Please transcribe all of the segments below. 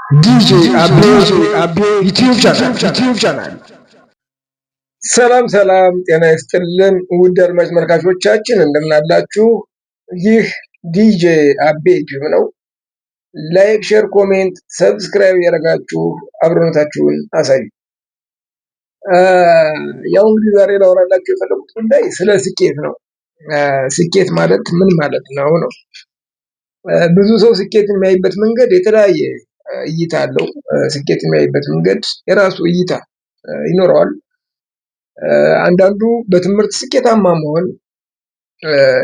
ዲጄ አቤ ዩቲዩብ ቻናል። ሰላም ሰላም፣ ጤና ይስጥልን ውድ አድማጭ ተመልካቾቻችን እንደምን አላችሁ? ይህ ዲጄ አቤ ዩቲዩብ ነው። ላይክ፣ ሼር፣ ኮሜንት፣ ሰብስክራይብ ያደረጋችሁ አብሮነታችሁን አሳዩ። ያው እንግዲህ ዛሬ ላወራላችሁ የፈለጉት ጉዳይ ስለ ስኬት ነው። ስኬት ማለት ምን ማለት ነው ነው? ብዙ ሰው ስኬትን የሚያይበት መንገድ የተለያየ እይታ አለው። ስኬት የሚያይበት መንገድ የራሱ እይታ ይኖረዋል። አንዳንዱ በትምህርት ስኬታማ መሆን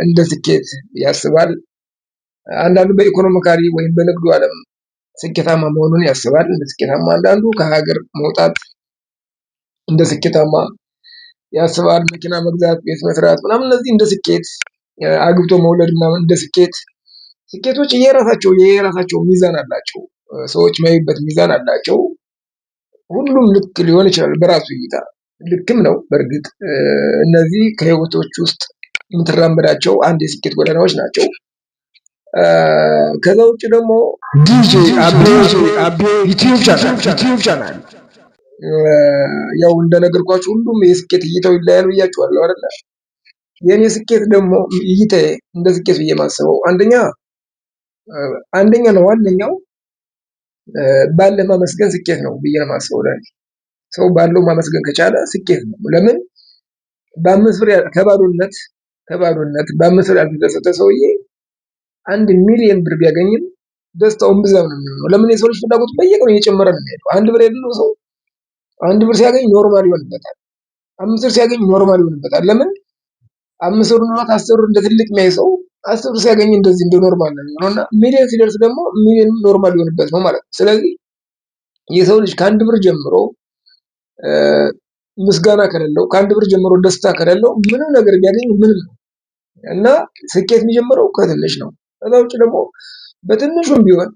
እንደ ስኬት ያስባል። አንዳንዱ በኢኮኖሚካሊ ወይም በንግዱ ዓለም ስኬታማ መሆኑን ያስባል እንደ ስኬታማ። አንዳንዱ ከሀገር መውጣት እንደ ስኬታማ ያስባል። መኪና መግዛት፣ ቤት መስራት ምናምን እነዚህ እንደ ስኬት፣ አግብቶ መውለድ ምናምን እንደ ስኬት። ስኬቶች የራሳቸው ሚዛን አላቸው። ሰዎች የሚያዩበት ሚዛን አላቸው። ሁሉም ልክ ሊሆን ይችላል በራሱ እይታ፣ ልክም ነው። በእርግጥ እነዚህ ከህይወቶች ውስጥ የምትራመዳቸው አንድ የስኬት ጎዳናዎች ናቸው። ከዛ ውጭ ደግሞ ዲጄ አቤ ዩቲዩብ ቻናል ያው እንደነገርኳችሁ ሁሉም የስኬት እይታው ይለያል ብያችኋለሁ አይደለ? የኔ ስኬት ደግሞ እይታዬ እንደ ስኬት ብዬ ማስበው አንደኛ ነው ዋነኛው ባለ ማመስገን ስኬት ነው ብዬ ነው ማስበው። ለኔ ሰው ባለው ማመስገን ከቻለ ስኬት ነው። ለምን በአምስት ብር ከባዶነት በአምስት ብር ያልተደሰተ ሰውዬ 1 ሚሊዮን ብር ቢያገኝም ደስታውን ብዛው ነው የሚሆነው። ለምን የሰው ልጅ ፍላጎት በየቀኑ እየጨመረ ነው የሚሄደው። 1 ብር የሌለው ሰው 1 ብር ሲያገኝ ኖርማል ይሆንበታል። 5 ብር ሲያገኝ ኖርማል ይሆንበታል። ለምን 5 ብር ኖሯት 10 ብር እንደ ትልቅ የሚያይ ሰው 10 ብር ሲያገኝ እንደዚህ እንደ ኖርማል ነው የሚሆነውና ሚሊዮን ሲደርስ ደግሞ ሚሊዮን ኖርማል ይሆንበት ነው ማለት ነው። ስለዚህ የሰው ልጅ ከ1 ብር ጀምሮ ምስጋና ከሌለው ከ1 ብር ጀምሮ ደስታ ከሌለው ምንም ነገር ቢያገኝ ምንም ነው እና ስኬት የሚጀምረው ከትንሽ ነው። ከዛ ውጭ ደግሞ በትንሹም ቢሆን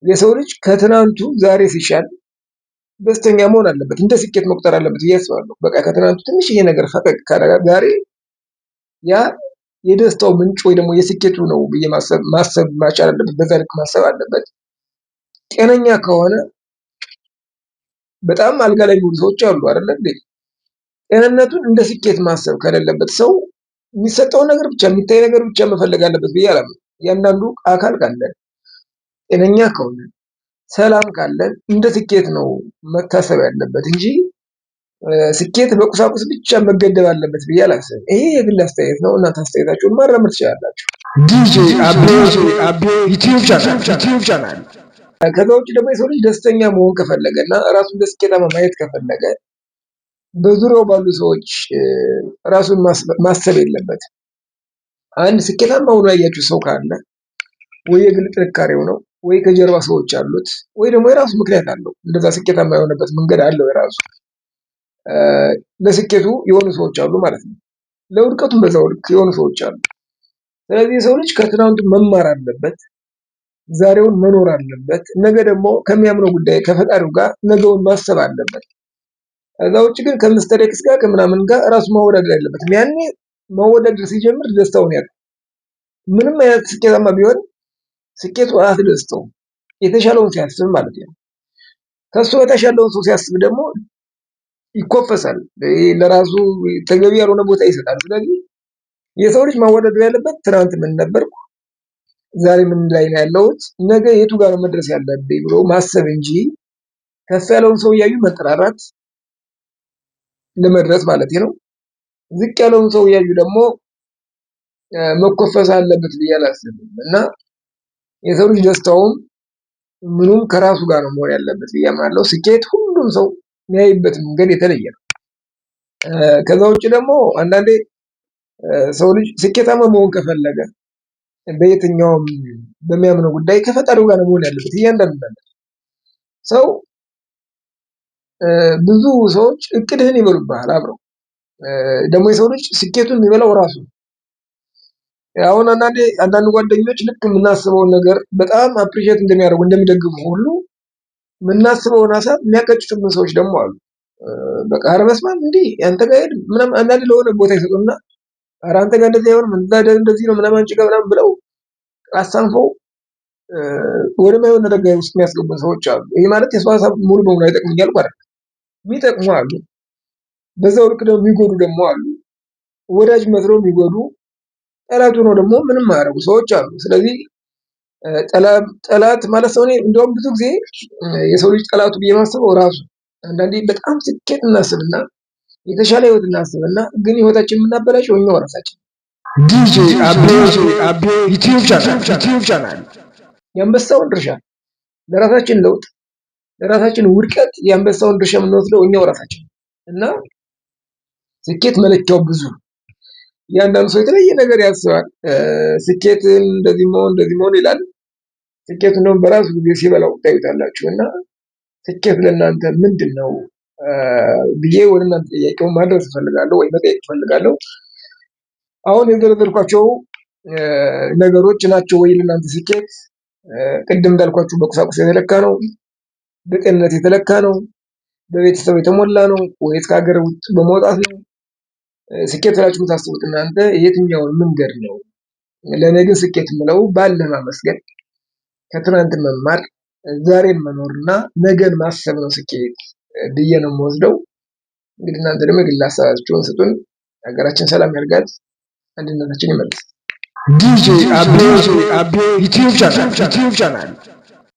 የሰው ልጅ ከትናንቱ ዛሬ ሲሻል ደስተኛ መሆን አለበት፣ እንደ ስኬት መቁጠር አለበት ብዬ አስባለሁ። በቃ ከትናንቱ ትንሽዬ ነገር ፈቀቅ ካደረገ ዛሬ ያ የደስታው ምንጭ ወይ ደግሞ የስኬቱ ነው ብዬ ማሰብ ማቻል አለበት። በዛ ልክ ማሰብ አለበት። ጤነኛ ከሆነ በጣም አልጋ ላይ የሚውሉ ሰዎች አሉ አይደለ እንዴ? ጤንነቱን እንደ ስኬት ማሰብ ከሌለበት ሰው የሚሰጠውን ነገር ብቻ የሚታይ ነገር ብቻ መፈለግ አለበት ብዬ አላምንም። እያንዳንዱ አካል ካለን ጤነኛ ከሆነ ሰላም ካለን እንደ ስኬት ነው መታሰብ ያለበት እንጂ ስኬት በቁሳቁስ ብቻ መገደብ አለበት ብዬ አላስብም። ይሄ የግል አስተያየት ነው። እናንተ አስተያየታችሁን ማራመድ ትችላላችሁ። ዲጄ አቤ ዩቲዩብ ቻናል። ከዛ ውጭ ደግሞ የሰው ልጅ ደስተኛ መሆን ከፈለገ እና ራሱን በስኬታማ ማየት ከፈለገ በዙሪያው ባሉ ሰዎች ራሱን ማሰብ የለበትም። አንድ ስኬታማ ሆኖ ያያችሁ ሰው ካለ ወይ የግል ጥንካሬው ነው ወይ ከጀርባ ሰዎች አሉት ወይ ደግሞ የራሱ ምክንያት አለው። እንደዛ ስኬታማ የሆነበት መንገድ አለው የራሱ። ለስኬቱ የሆኑ ሰዎች አሉ ማለት ነው። ለውድቀቱም በዛው ልክ የሆኑ ሰዎች አሉ። ስለዚህ የሰው ልጅ ከትናንቱ መማር አለበት፣ ዛሬውን መኖር አለበት። ነገ ደግሞ ከሚያምነው ጉዳይ ከፈጣሪው ጋር ነገውን ማሰብ አለበት። ከዛ ውጭ ግን ከምስተር ኤክስ ጋር ከምናምን ጋር ራሱ ማወዳደር የለበትም። ያኔ ማወዳደር ሲጀምር ደስታውን ያጣል። ምንም አይነት ስኬታማ ቢሆን ስኬቱ አያስደስተውም። የተሻለውን ሲያስብ ማለት ነው። ከሱ የተሻለውን ሰው ሲያስብ ደግሞ ይኮፈሳል። ለራሱ ተገቢ ያልሆነ ቦታ ይሰጣል። ስለዚህ የሰው ልጅ ማወዳደር ያለበት ትናንት ምን ነበርኩ፣ ዛሬ ምን ላይ ነው ያለሁት፣ ነገ የቱ ጋር ነው መድረስ ያለብኝ ብሎ ማሰብ እንጂ ከፍ ያለውን ሰው እያዩ መጠራራት ለመድረስ ማለት ነው። ዝቅ ያለውን ሰው እያዩ ደግሞ መኮፈስ አለበት ብዬ አላስብም። እና የሰው ልጅ ደስታውም ምኑም ከራሱ ጋር ነው መሆን ያለበት ብዬ አምናለሁ። ስኬት ሁሉም ሰው የሚያይበት መንገድ የተለየ ነው። ከዛ ውጭ ደግሞ አንዳንዴ ሰው ልጅ ስኬታማ መሆን ከፈለገ በየትኛውም በሚያምነው ጉዳይ ከፈጣሪው ጋር ነው መሆን ያለበት። እያንዳንዱ ሰው ብዙ ሰዎች እቅድህን ይበሉብሃል አብረው። ደግሞ የሰው ልጅ ስኬቱን የሚበላው ራሱ ነው። አሁን አንዳንድ ጓደኞች ልክ የምናስበውን ነገር በጣም አፕሪሼት እንደሚያደርጉ እንደሚደግፉ ሁሉ የምናስበውን ሀሳብ የሚያቀጭጩብን ሰዎች ደግሞ አሉ። በቃ ኧረ በስመ አብ እንዲህ አንተ ጋር ሄድ ምናምን አንዳንድ ለሆነ ቦታ ይሰጡና ኧረ አንተ ጋር እንደዚህ አይሆንም እንደዚህ ነው ምናምን አንቺ ጋር ምናምን ብለው አሳንፈው ወደማይሆን ነገር ውስጥ የሚያስገቡን ሰዎች አሉ። ይህ ማለት የሰው ሀሳብ ሙሉ በሙሉ አይጠቅም እያልኩ አይደለም። የሚጠቅሙ አሉ፣ በዛው ልክ ደግሞ የሚጎዱ ደግሞ አሉ። ወዳጅ መስለው የሚጎዱ፣ ጠላት ሆነው ደግሞ ምንም አያደርጉ ሰዎች አሉ። ስለዚህ ጠላት ማለት ሰው እንደውም ብዙ ጊዜ የሰው ልጅ ጠላቱ ብዬ የማስበው ራሱ አንዳንዴ በጣም ስኬት እናስብና የተሻለ ህይወት እናስብና ግን ህይወታችን የምናበላሸው እኛው ራሳችን። ዲጄ አቤ ዩቲዩብ ቻናል የአንበሳውን ድርሻ ለራሳችን ለውጥ ለራሳችን ውድቀት የአንበሳውን ድርሻ የምንወስደው እኛው ራሳችን እና ስኬት መለኪያው ብዙ ነው። እያንዳንዱ ሰው የተለየ ነገር ያስባል። ስኬትን እንደዚህ መሆን ይላል። ስኬቱን ደግሞ በራሱ ጊዜ ሲበላው ታዩታላችሁ። እና ስኬት ለእናንተ ምንድን ነው ብዬ ወደ እናንተ ጥያቄውን ማድረስ እፈልጋለሁ ወይ መጠየቅ እፈልጋለሁ። አሁን የዘረዘርኳቸው ነገሮች ናቸው ወይ ለእናንተ ስኬት? ቅድም እንዳልኳችሁ በቁሳቁስ የተለካ ነው? በቅንነት የተለካ ነው? በቤተሰብ የተሞላ ነው ወይስ ከሀገር ውጭ በመውጣት ነው? ስኬት ብላችሁ የምታስቡት እናንተ የትኛውን መንገድ ነው? ለእኔ ግን ስኬት የምለው ባለ ማመስገን፣ ከትናንት መማር፣ ዛሬን መኖርና ነገን ማሰብ ነው ስኬት ብዬ ነው የምወስደው። እንግዲህ እናንተ ደግሞ የግል ሀሳባችሁን ስጡን። ሀገራችን ሰላም ያድርጋት፣ አንድነታችን ይመልስ። ዲጄ አቤ ዩቲዩብ ቻናል